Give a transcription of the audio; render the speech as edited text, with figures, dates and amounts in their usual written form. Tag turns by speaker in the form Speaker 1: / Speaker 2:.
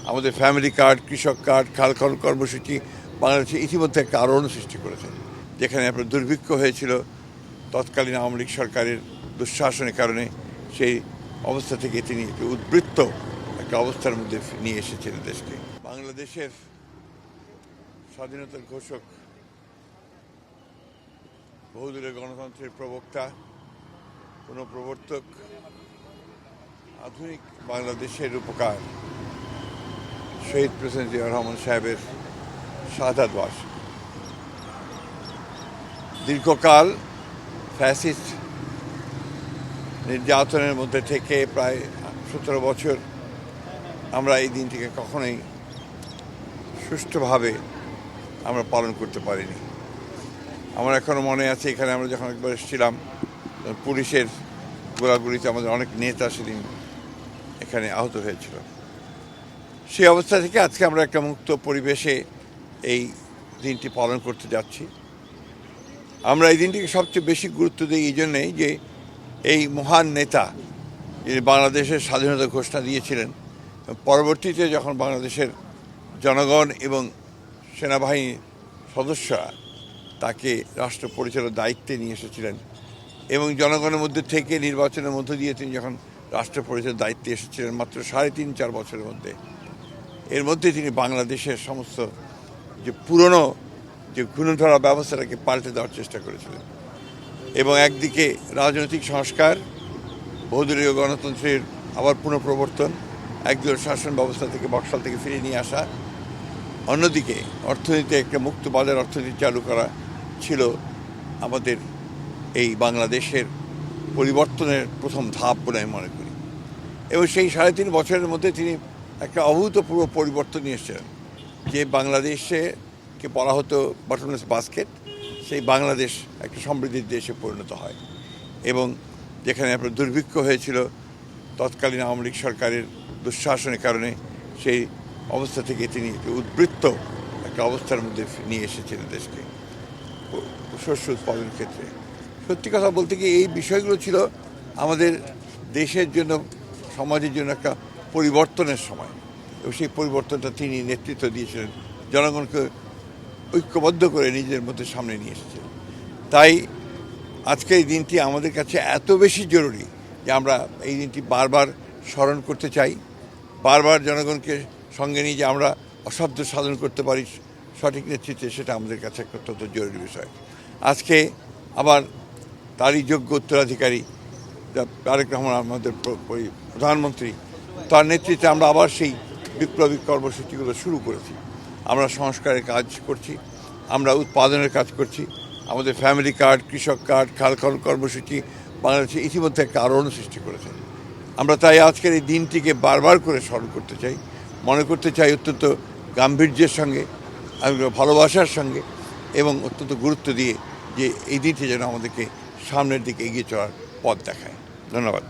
Speaker 1: আমাদের family card, কৃষক card, খাল খনন কর্মসূচি বাংলাদেশে ইতিমধ্যে একটা আলোড়ন সৃষ্টি করেছে, যেখানে আপনার দুর্ভিক্ষ হয়েছিল তৎকালীন আওয়ামী লীগ সরকারের দুঃশাসনের কারণে। সেই অবস্থা থেকে তিনি একটু উদ্বৃত্ত একটা অবস্থার মধ্যে নিয়ে এসেছিলেন দেশকে। বাংলাদেশের স্বাধীনতার ঘোষক, বহুদলীয় গণতন্ত্রের প্রবক্তা, পুনঃপ্রবর্তক, আধুনিক বাংলাদেশের রূপকার শহীদ প্রেসিডেন্ট জিয়াউর রহমান সাহেবের শাহাদাত বার্ষ। দীর্ঘকাল ফ্যাসিস্ট নির্যাতনের মধ্যে থেকে প্রায় 17 বছর আমরা এই দিনটিকে কখনোই সুষ্ঠুভাবে আমরা পালন করতে পারিনি। আমার এখনও মনে আছে, এখানে আমরা যখন একবার এসেছিলাম, পুলিশের গোলাগুলিতে আমাদের অনেক নেতা সেদিন এখানে আহত হয়েছিল। সেই অবস্থা থেকে আজকে আমরা একটা মুক্ত পরিবেশে এই দিনটি পালন করতে যাচ্ছি। আমরা এই দিনটিকে সবচেয়ে বেশি গুরুত্ব দিই এই জন্যেই যে এই মহান নেতা যিনি বাংলাদেশের স্বাধীনতা ঘোষণা দিয়েছিলেন, পরবর্তীতে যখন বাংলাদেশের জনগণ এবং সেনাবাহিনীর সদস্যরা তাকে রাষ্ট্র পরিচালনার দায়িত্বে নিয়ে এসেছিলেন এবং জনগণের মধ্যে থেকে নির্বাচনের মধ্য দিয়ে তিনি যখন রাষ্ট্র পরিচালনার দায়িত্বে এসেছিলেন মাত্র 3.5-4 বছরের মধ্যে, এর মধ্যে তিনি বাংলাদেশের সমস্ত যে পুরনো যে ঘূর্ণধরা ব্যবস্থাটাকে পাল্টে দেওয়ার চেষ্টা করেছিলেন এবং একদিকে রাজনৈতিক সংস্কার, বহুদলীয় গণতন্ত্রের আবার পুনঃপ্রবর্তন, একদলীয় শাসন ব্যবস্থা থেকে বক্সাল থেকে ফিরিয়ে নিয়ে আসা, অন্যদিকে অর্থনীতিতে একটা মুক্ত বাজার অর্থনীতি চালু করা ছিল আমাদের এই বাংলাদেশের পরিবর্তনের প্রথম ধাপ বলে আমি মনে করি। এবং সেই 3.5 বছরের মধ্যে তিনি একটা অভূতপূর্ব পরিবর্তন নিয়ে এসেছিলেন। যে বাংলাদেশকে বলা হতো বটমলেস বাস্কেট, সেই বাংলাদেশ একটা সমৃদ্ধির দেশে পরিণত হয় এবং যেখানে আপনার দুর্ভিক্ষ হয়েছিল তৎকালীন আওয়ামী লীগ সরকারের দুঃশাসনের কারণে, সেই অবস্থা থেকে তিনি একটু উদ্বৃত্ত একটা অবস্থার মধ্যে নিয়ে এসেছিলেন দেশকে শস্য উৎপাদনের ক্ষেত্রে। সত্যি কথা বলতে কি, এই বিষয়গুলো ছিল আমাদের দেশের জন্য, সমাজের জন্য একটা পরিবর্তনের সময় এবং সেই পরিবর্তনটা তিনি নেতৃত্ব দিয়েছিলেন, জনগণকে ঐক্যবদ্ধ করে নিজের মধ্যে সামনে নিয়ে এসেছিলেন। তাই আজকে এই দিনটি আমাদের কাছে এত বেশি জরুরি যে আমরা এই দিনটি বারবার স্মরণ করতে চাই, বারবার জনগণকে সঙ্গে নিয়ে যে আমরা অসাধ্য সাধন করতে পারি সঠিক নেতৃত্বে, সেটা আমাদের কাছে একটা অত্যন্ত জরুরি বিষয়। আজকে আবার তারই যোগ্য উত্তরাধিকারী তারেক রহমান, আমাদের প্রধানমন্ত্রী, তার নেতৃত্বে আমরা আবার সেই বিপ্লবী কর্মসূচিগুলো শুরু করেছি। আমরা সংস্কারের কাজ করছি, আমরা উৎপাদনের কাজ করছি। আমাদের ফ্যামিলি কার্ড, কৃষক কার্ড, খাল খনন কর্মসূচি বাংলাদেশে ইতিমধ্যে একটা আলোড়ন সৃষ্টি করেছে। আমরা তাই আজকের এই দিনটিকে বারবার করে স্মরণ করতে চাই, মনে করতে চাই অত্যন্ত গাম্ভীর্যের সঙ্গে, ভালোবাসার সঙ্গে এবং অত্যন্ত গুরুত্ব দিয়ে যে এই দিনটি যেন আমাদেরকে সামনের দিকে এগিয়ে চলার পথ দেখায়। ধন্যবাদ।